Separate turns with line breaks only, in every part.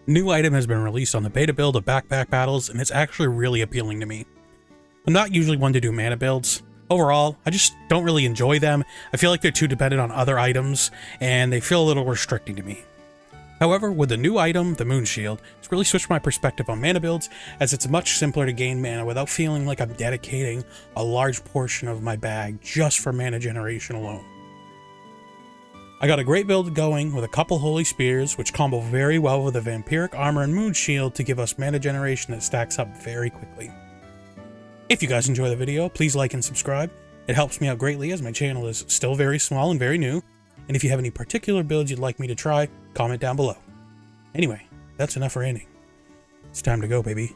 New item has been released on the beta build of Backpack Battles, and it's actually really appealing to me. I'm not usually one to do mana builds. Overall, I just don't really enjoy them. I feel like they're too dependent on other items, and they feel a little restricting to me. However, with the new item, the Moon Shield, it's really switched my perspective on mana builds, as it's much simpler to gain mana without feeling like I'm dedicating a large portion of my bag just for mana generation alone. I got a great build going with a couple Holy Spears, which combo very well with the Vampiric Armor and Moon Shield to give us mana generation that stacks up very quickly. If you guys enjoy the video, please like and subscribe. It helps me out greatly as my channel is still very small and very new. And if you have any particular builds you'd like me to try, comment down below. Anyway, that's enough ranting. It's time to go, baby.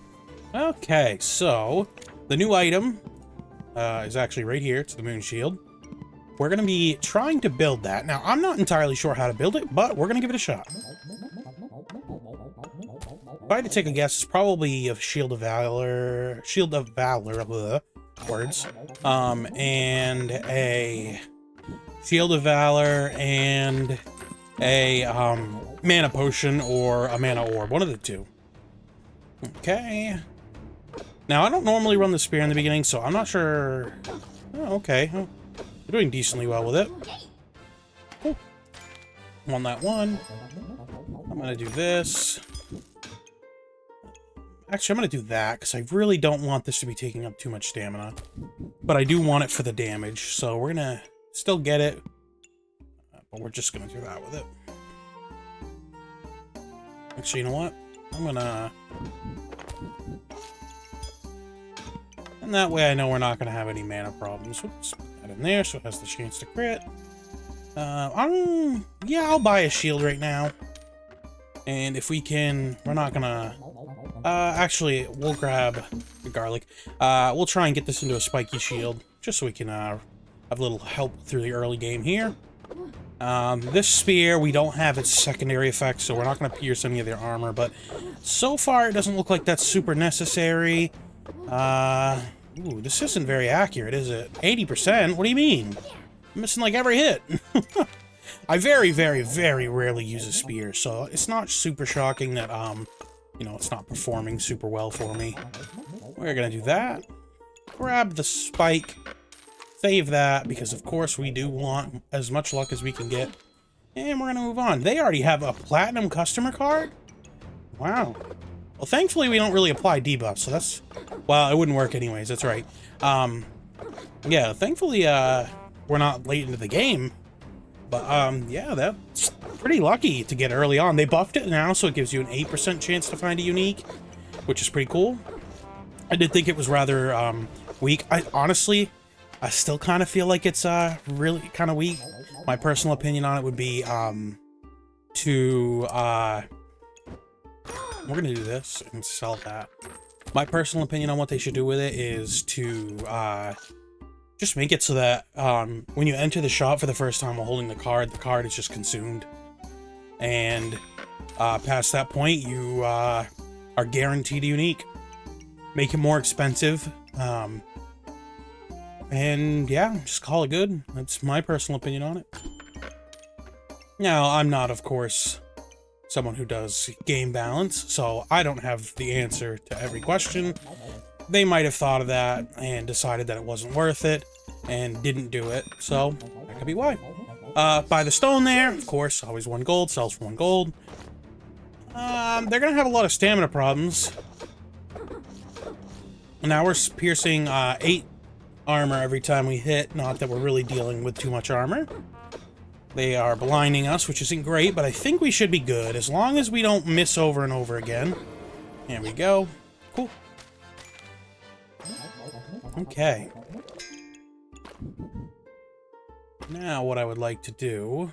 Okay, so the new item is actually right here. It's the Moon Shield. We're going to be trying to build that. Now, I'm not entirely sure how to build it, but we're going to give it a shot. If I had to take a guess, it's probably a Shield of Valor, words, and a Shield of Valor and a mana potion or a mana orb, one of the two. Okay. Now, I don't normally run the spear in the beginning, so I'm not sure. Oh, okay. We're doing decently well with it. Cool. On that one. I'm gonna do this. Actually, I'm gonna do that, because I really don't want this to be taking up too much stamina. But I do want it for the damage, so we're gonna still get it. But we're just gonna do that with it. Actually, you know what? I'm gonna... And that way I know we're not gonna have any mana problems. Oops. In there, so it has the chance to crit. Yeah, I'll buy a shield right now. And if we can, we're not gonna... actually, we'll grab the garlic. We'll try and get this into a spiky shield, just so we can have a little help through the early game here. This spear, we don't have its secondary effects, so we're not gonna pierce any of their armor, but so far it doesn't look like that's super necessary. Ooh, this isn't very accurate, is it? 80%? What do you mean? I'm missing like every hit. I very, very, very rarely use a spear, so it's not super shocking that, you know, it's not performing super well for me. We're gonna do that. Grab the spike. Save that, because of course we do want as much luck as we can get. And we're gonna move on. They already have a platinum customer card? Wow. Well, thankfully, we don't really apply debuffs, so that's... Well, it wouldn't work anyways, that's right. Yeah, thankfully, we're not late into the game. But, yeah, that's pretty lucky to get early on. They buffed it now, so it gives you an 8% chance to find a unique, which is pretty cool. I did think it was rather, weak. Honestly, I still kind of feel like it's, really kind of weak. My personal opinion on it would be, we're gonna do this and sell that. My personal opinion on what they should do with it is to just make it so that when you enter the shop for the first time while holding the card is just consumed. And past that point, you are guaranteed a unique. Make it more expensive. And yeah, just call it good. That's my personal opinion on it. Now, I'm not, of course, someone who does game balance, so I don't have the answer to every question. They might have thought of that and decided that it wasn't worth it and didn't do it, so that could be why. Buy the stone there, of course, always 1 gold, sells for 1 gold. They're gonna have a lot of stamina problems. Now we're piercing 8 armor every time we hit, not that we're really dealing with too much armor. They are blinding us, which isn't great, but I think we should be good, as long as we don't miss over and over again. There we go. Cool. Okay. Now what I would like to do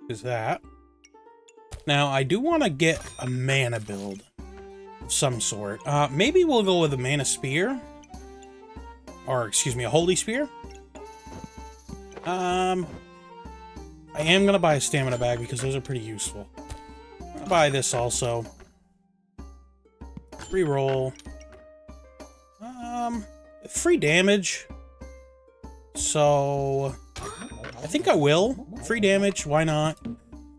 is that. Now, I do want to get a mana build of some sort. Maybe we'll go with a mana spear. Or, excuse me, a holy spear. I am gonna buy a stamina bag because those are pretty useful. I'm gonna buy this also. Reroll. Free damage. So I think I will. Free damage, why not?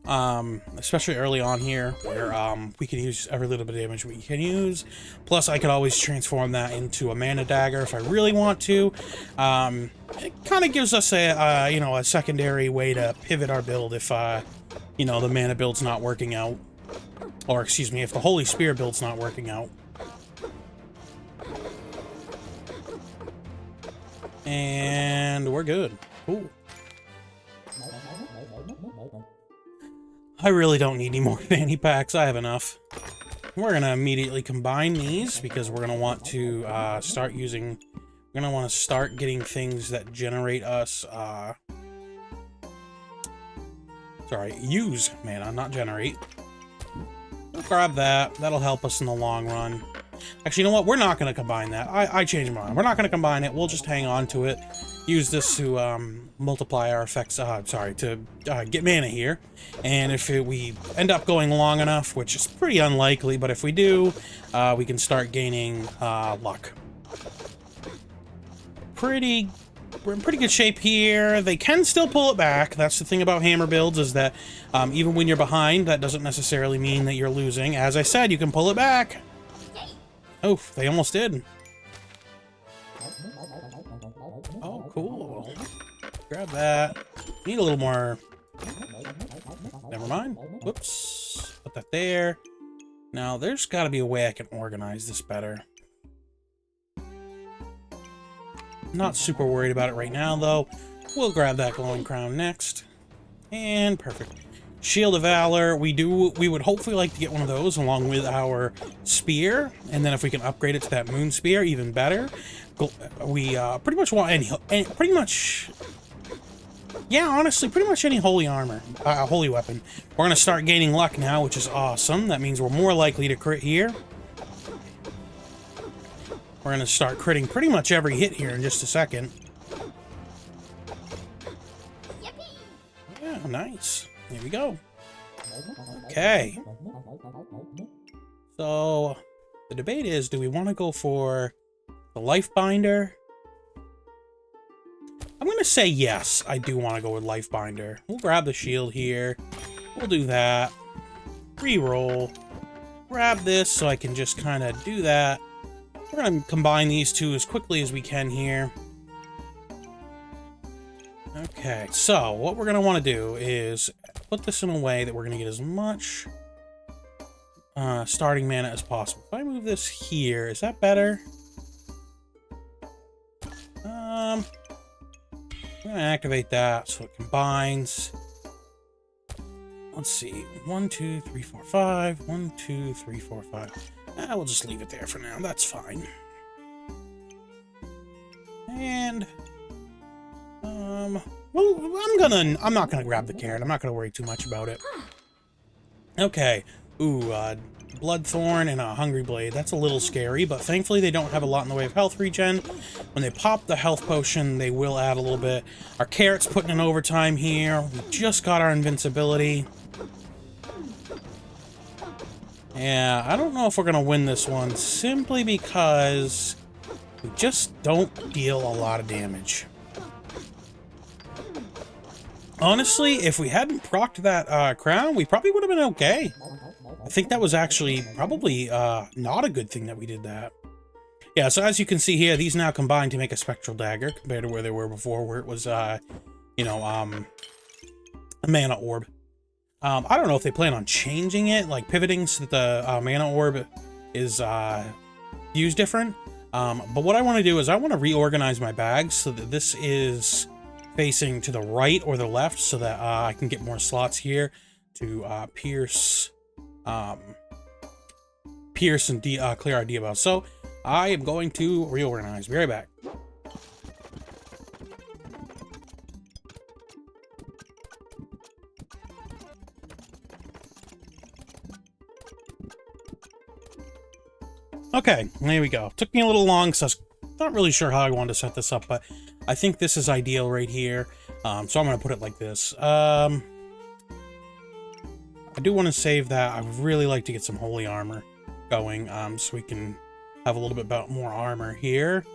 especially early on here, where we can use every little bit of damage we can use. Plus, I could always transform that into a mana dagger if I really want to. It kind of gives us a you know, a secondary way to pivot our build if you know, the mana build's not working out, or excuse me, if the Holy Spear build's not working out. And we're good. Cool. I really don't need any more fanny packs. I have enough. We're going to immediately combine these because we're going to want to start using... We're going to want to start getting things that generate us... sorry, use mana, not generate. We'll grab that. That'll help us in the long run. Actually, you know what? We're not going to combine that. I changed my mind. We're not going to combine it. We'll just hang on to it. Use this to multiply our effects. Sorry, to get mana here. And if we end up going long enough, which is pretty unlikely, but if we do, we can start gaining luck. We're in pretty good shape here. They can still pull it back. That's the thing about hammer builds, is that even when you're behind, that doesn't necessarily mean that you're losing. As I said, you can pull it back. Oh, they almost did. Oh, cool. Grab that. Need a little more. Never mind. Whoops. Put that there. Now, there's got to be a way I can organize this better. Not super worried about it right now, though. We'll grab that glowing crown next. And perfect. Shield of Valor, we would hopefully like to get one of those along with our spear, and then if we can upgrade it to that moon spear, even better. We pretty much want pretty much, yeah, honestly, pretty much any holy armor, holy weapon. We're gonna start gaining luck now, which is awesome. That means we're more likely to crit here. We're gonna start critting pretty much every hit here in just a second. Yeah, nice. Here we go. Okay. So, the debate is, do we want to go for the life binder? I'm going to say yes, I do want to go with life binder. We'll grab the shield here. We'll do that. Reroll. Grab this so I can just kind of do that. We're going to combine these two as quickly as we can here. Okay, so what we're going to want to do is put this in a way that we're going to get as much starting mana as possible. If I move this here, is that better? I'm going to activate that so it combines. Let's see. 1, 2, 3, 4, 5. 1, 2, 3, 4, 5. We'll just leave it there for now. That's fine. And... well, I'm not gonna grab the carrot. I'm not gonna worry too much about it. Okay. Ooh, Bloodthorn and a Hungry Blade. That's a little scary, but thankfully they don't have a lot in the way of health regen. When they pop the health potion, they will add a little bit. Our carrot's putting in overtime here. We just got our invincibility. Yeah, I don't know if we're gonna win this one, simply because we just don't deal a lot of damage. Honestly, if we hadn't procced that crown, we probably would have been okay. I think that was actually probably not a good thing that we did that. Yeah, so as you can see here, these now combine to make a spectral dagger compared to where they were before, where it was, you know, a mana orb. I don't know if they plan on changing it, like pivoting so that the mana orb is used different. But what I want to do is I want to reorganize my bags so that this is facing to the right or the left so that I can get more slots here to pierce and clear our debuff. So I am going to reorganize. Be right back. Okay, there we go. Took me a little long because I was not really sure how I wanted to set this up, but I think this is ideal right here. So I'm going to put it like this. I do want to save that. I would really like to get some holy armor going, so we can have a little bit about more armor here.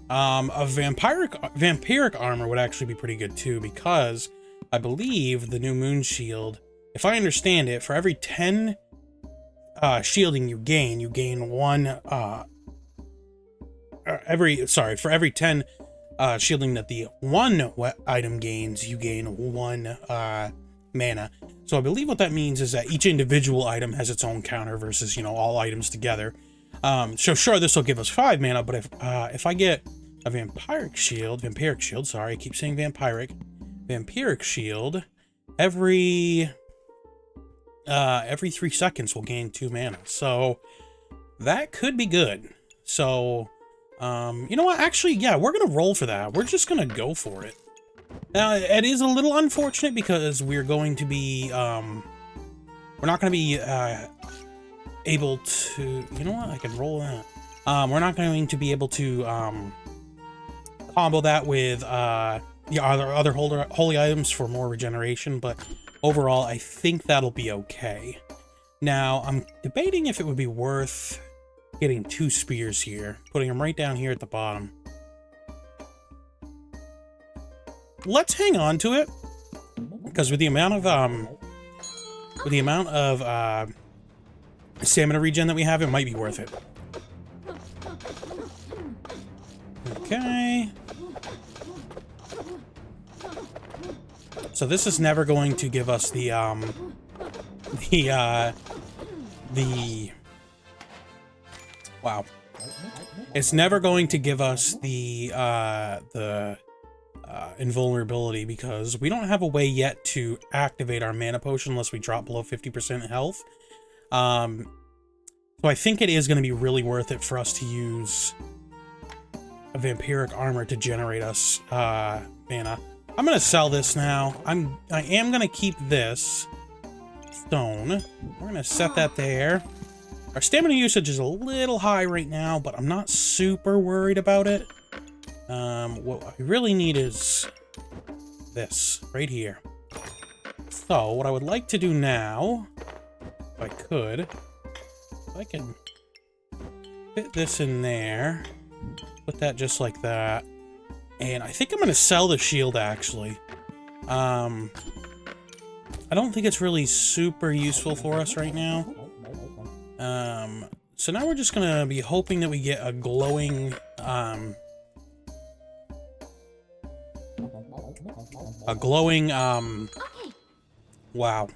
A vampiric armor would actually be pretty good too, because I believe the new moon shield if I understand it, for every 10 shielding you gain one, for every 10 shielding that the one item gains, you gain 1 mana. So I believe what that means is that each individual item has its own counter versus, you know, all items together. So sure, this will give us 5 mana, but if I get a vampiric shield, sorry, I keep saying vampiric shield, every 3 seconds will gain 2 mana. So that could be good. So, you know what? Actually, yeah, we're going to roll for that. We're just going to go for it. Now, it is a little unfortunate because we're going to be, we're not going to be, able to, you know what? I can roll that. We're not going to be able to, combo that with, the other holy items for more regeneration, but overall, I think that'll be okay. Now, I'm debating if it would be worth getting 2 spears here, putting them right down here at the bottom. Let's hang on to it, because with the amount of stamina regen that we have, it might be worth it. Okay. So this is never going to give us the wow. It's never going to give us the invulnerability because we don't have a way yet to activate our mana potion unless we drop below 50% health. So I think it is going to be really worth it for us to use a vampiric armor to generate us mana. I'm going to sell this now. I am going to keep this stone. We're going to set that there. Our stamina usage is a little high right now, but I'm not super worried about it. What I really need is this right here. So what I would like to do now, if I can fit this in there, put that just like that. And I think I'm going to sell the shield, actually. I don't think it's really super useful for us right now. So now we're just going to be hoping that we get a glowing, wow.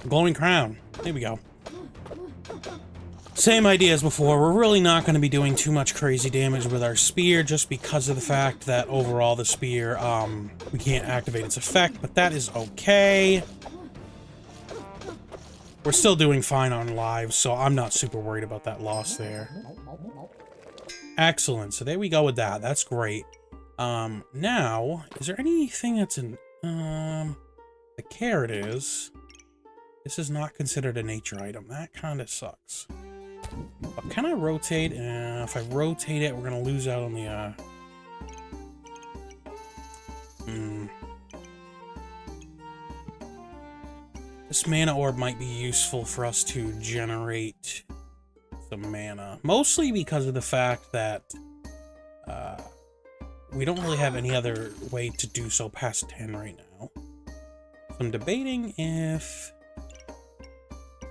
Glowing crown. There we go. Same idea as before. We're really not going to be doing too much crazy damage with our spear just because of the fact that overall the spear, we can't activate its effect, but that is okay. We're still doing fine on lives, so I'm not super worried about that loss there. Excellent. So there we go with that. That's great. Now, is there anything that's in, the carrot is. This is not considered a nature item. That kind of sucks. But can I rotate? If I rotate it, we're going to lose out on the, This mana orb might be useful for us to generate some mana. Mostly because of the fact that, we don't really have any other way to do so past 10 right now. So I'm debating if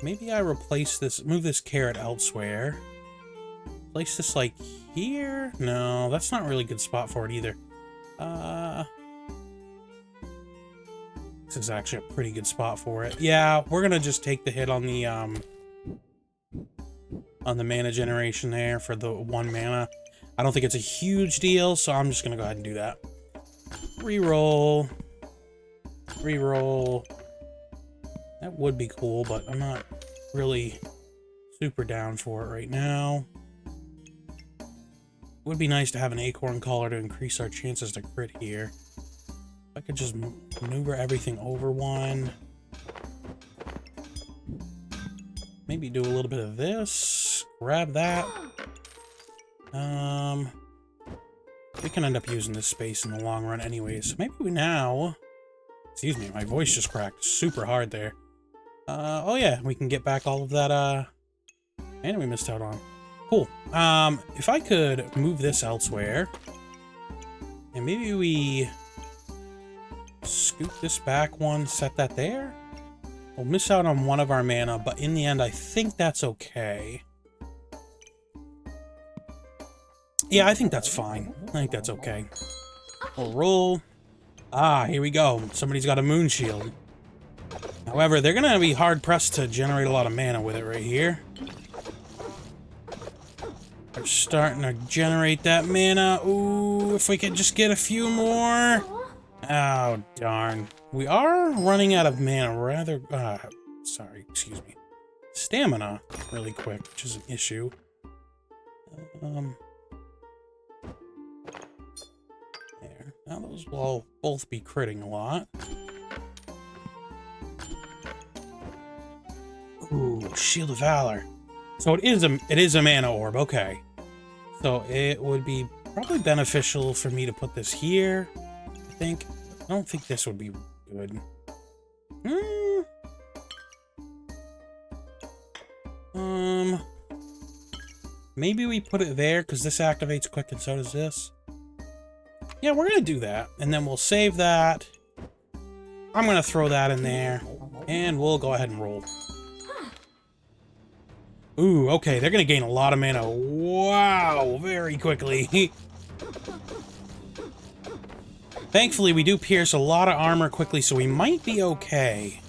maybe I replace this, move this carrot elsewhere. Place this like here? No, that's not really a good spot for it either. This is actually a pretty good spot for it. Yeah, we're gonna just take the hit on the mana generation there for the 1 mana. I don't think it's a huge deal, so I'm just gonna go ahead and do that. Reroll. Reroll. That would be cool, but I'm not really super down for it right now. It would be nice to have an acorn collar to increase our chances to crit here. If I could just maneuver everything over 1. Maybe do a little bit of this. Grab that. We can end up using this space in the long run anyways. So maybe we now... Excuse me, my voice just cracked super hard there. Oh yeah, we can get back all of that, and we missed out on. Cool. If I could move this elsewhere, and maybe we scoot this back 1, set that there, We'll miss out on one of our mana, but in the end, I think that's okay. Yeah, I think that's fine. I think that's okay. We'll roll. Ah, here we go. Somebody's got a moon shield. However, they're gonna be hard-pressed to generate a lot of mana with it right here. We're starting to generate that mana. Ooh, if we could just get a few more. Oh, darn. We are running out of mana rather... sorry, excuse me. Stamina really quick, which is an issue. There. Now those will both be critting a lot. Ooh, Shield of Valor. So it is a mana orb, okay. So it would be probably beneficial for me to put this here, I think. I don't think this would be good. Maybe we put it there, because this activates quick and so does this. Yeah, we're gonna do that, and then we'll save that. I'm gonna throw that in there, and we'll go ahead and roll. Ooh, okay, they're gonna gain a lot of mana. Wow, very quickly. Thankfully, we do pierce a lot of armor quickly, so we might be okay.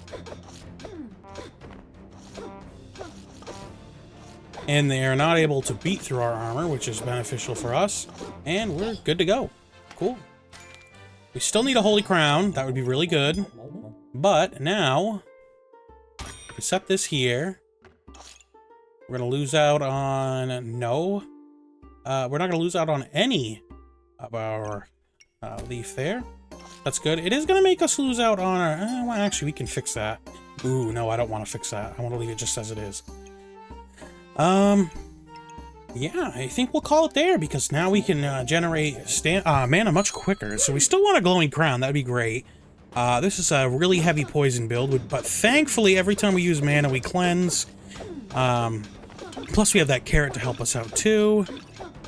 And they are not able to beat through our armor, which is beneficial for us. And we're good to go. Cool. We still need a Holy Crown. That would be really good. But now, we set this here. We're going to lose out on... No. We're not going to lose out on any of our leaf there. That's good. It is going to make us lose out on our... well, actually, we can fix that. Ooh, no, I don't want to fix that. I want to leave it just as it is. Yeah, I think we'll call it there, because now we can generate mana much quicker. So we still want a glowing crown. That'd be great. This is a really heavy poison build, but thankfully every time we use mana we cleanse. Plus we have that carrot to help us out too.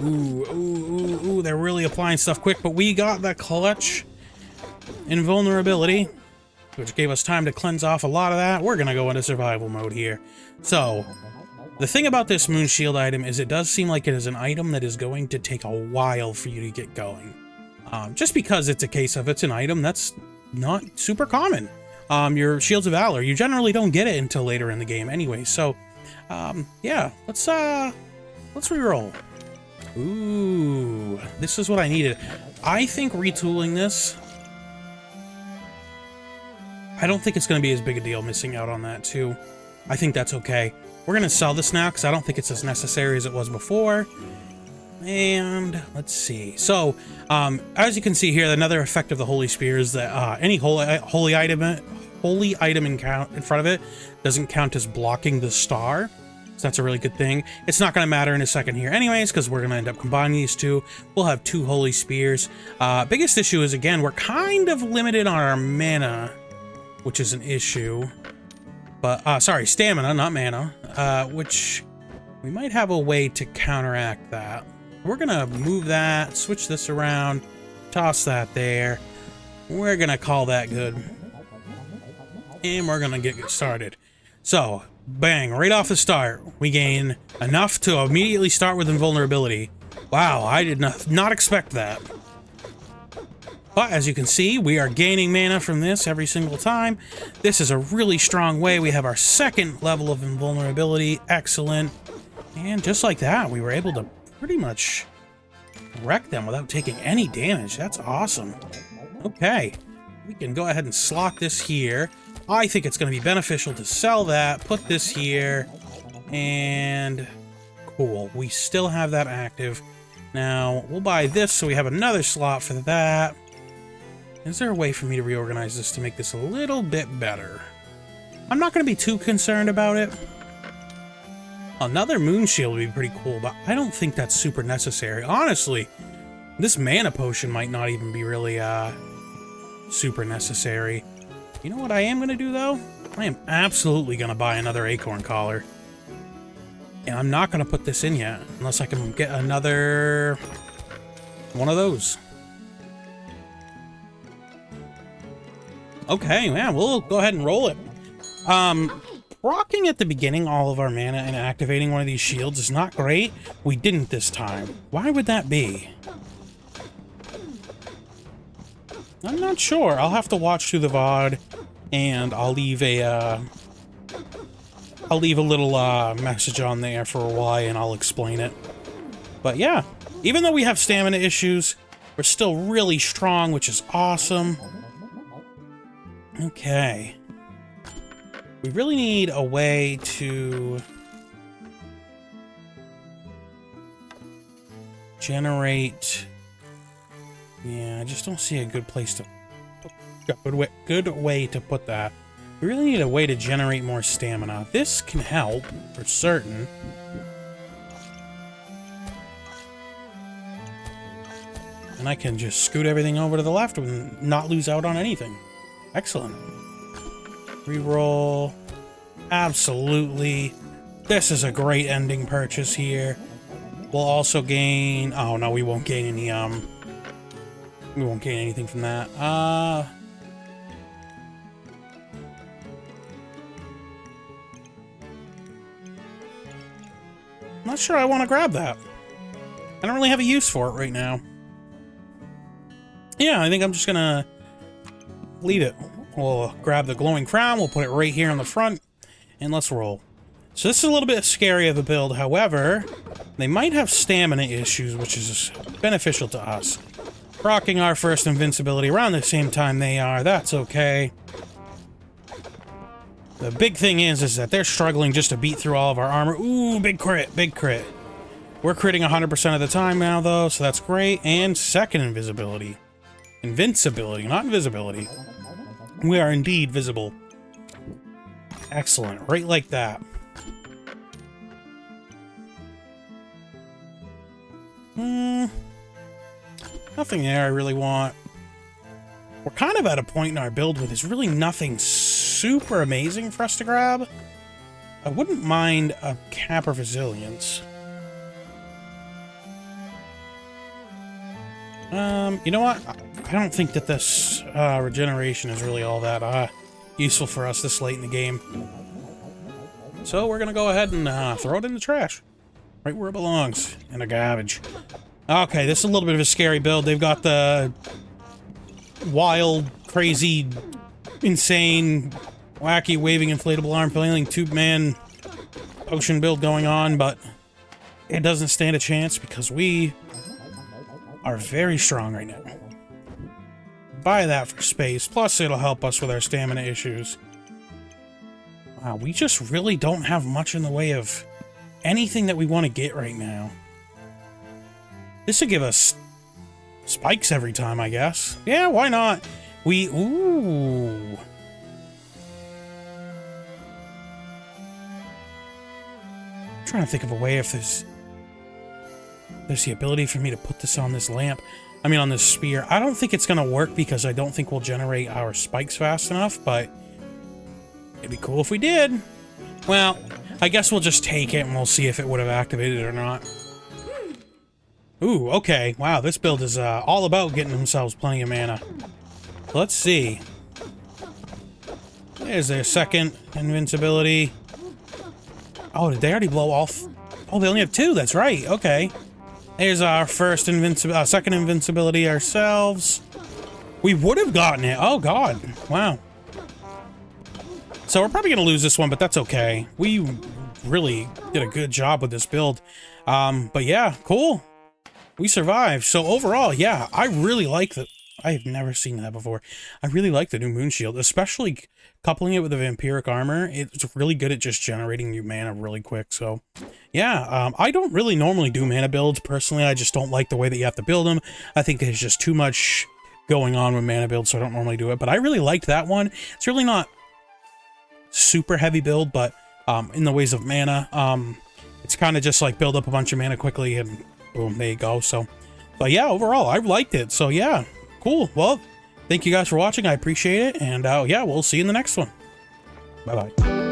Ooh, they're really applying stuff quick, but we got the clutch invulnerability, which gave us time to cleanse off a lot of that. We're gonna go into survival mode here. So, the thing about this Moon Shield item is it does seem like it is an item that is going to take a while for you to get going. Just because it's a case of it's an item that's not super common. Your Shields of Valor, you generally don't get it until later in the game anyway. So, yeah, let's reroll. Ooh, this is what I needed. I think retooling this, I don't think it's going to be as big a deal missing out on that too. I think that's okay. We're going to sell this now because I don't think it's as necessary as it was before. And let's see. So, as you can see here, another effect of the Holy Spear is that any holy item in front of it doesn't count as blocking the star. So that's a really good thing. It's not going to matter in a second here anyways, because we're going to end up combining these two. We'll have two Holy Spears. Biggest issue is, again, we're kind of limited on our mana, which is an issue. But, sorry, stamina, not mana, which we might have a way to counteract that. We're gonna move that, switch this around, toss that there. We're gonna call that good. And we're gonna get started. So, bang, right off the start, we gain enough to immediately start with invulnerability. Wow, I did not expect that. But as you can see, we are gaining mana from this every single time. This is a really strong way. We have our second level of invulnerability. Excellent. And just like that, we were able to pretty much wreck them without taking any damage. That's awesome. Okay. We can go ahead and slot this here. I think it's going to be beneficial to sell that, put this here, and cool. We still have that active. Now, we'll buy this so we have another slot for that. Is there a way for me to reorganize this to make this a little bit better? I'm not going to be too concerned about it. Another Moon Shield would be pretty cool, but I don't think that's super necessary. Honestly, this mana potion might not even be really super necessary. You know what I am going to do, though? I am absolutely going to buy another Acorn Collar. And I'm not going to put this in yet, unless I can get another one of those. Okay, yeah, we'll go ahead and roll it. Rocking at the beginning all of our mana and activating one of these shields is not great. We didn't this time. Why would that be? I'm not sure. I'll have to watch through the VOD, and I'll leave a little message on there for why, and I'll explain it. But yeah, even though we have stamina issues, we're still really strong, which is awesome. Okay. We really need a way to generate... Yeah, I just don't see a good place to... Good way to put that. We really need a way to generate more stamina. This can help, for certain. And I can just scoot everything over to the left and not lose out on anything. Excellent. Reroll. Absolutely. This is a great ending purchase here. We'll also gain... Oh, no, we won't gain any, we won't gain anything from that. Not sure I want to grab that. I don't really have a use for it right now. Yeah, I think I'm just gonna leave it. We'll grab the glowing crown, we'll put it right here on the front, and let's roll. So this is a little bit scary of a build, however, they might have stamina issues, which is beneficial to us. Rocking our first invincibility around the same time they are, that's okay. The big thing is that they're struggling just to beat through all of our armor. Ooh, big crit, big crit. We're critting 100% of the time now, though, so that's great. And second invisibility. Invincibility, not invisibility. We are indeed visible. Excellent, right like that. Nothing there I really want. We're kind of at a point in our build where there's really nothing super amazing for us to grab. I wouldn't mind a cap of resilience. You know what? I don't think that this regeneration is really all that useful for us this late in the game. So we're gonna go ahead and throw it in the trash. Right where it belongs. In the garbage. Okay, this is a little bit of a scary build. They've got the wild, crazy, insane, wacky, waving inflatable arm flailing tube-man potion build going on, but it doesn't stand a chance because we are very strong right now. Buy that for space, plus it'll help us with our stamina issues. Wow, we just really don't have much in the way of anything that we want to get right now. This would give us spikes every time, I guess. Yeah, why not? Ooh. I'm trying to think of a way if there's the ability for me to put this on this lamp. I mean, on this spear. I don't think it's going to work because I don't think we'll generate our spikes fast enough, but it'd be cool if we did. Well, I guess we'll just take it and we'll see if it would have activated it or not. Ooh, okay. Wow, this build is all about getting themselves plenty of mana. Let's see. There's their second invincibility. Oh, did they already blow off? Oh, they only have two. That's right. Okay. There's our first second invincibility ourselves. We would have gotten it. Oh, God. Wow. So we're probably going to lose this one, but that's okay. We really did a good job with this build. But yeah, cool. We survived. So overall, yeah, I really like the... I have never seen that before. I really like the new Moon Shield, especially coupling it with the vampiric armor. It's really good at just generating new mana really quick. So yeah, I don't really normally do mana builds. Personally, I just don't like the way that you have to build them. I think there's just too much going on with mana builds, so I don't normally do it. But I really liked that one. It's really not super heavy build, but in the ways of mana, it's kind of just like build up a bunch of mana quickly and boom, there you go. So, but yeah, overall, I liked it. So yeah, cool. Well, thank you guys for watching. I appreciate it. And yeah, we'll see you in the next one. Bye-bye.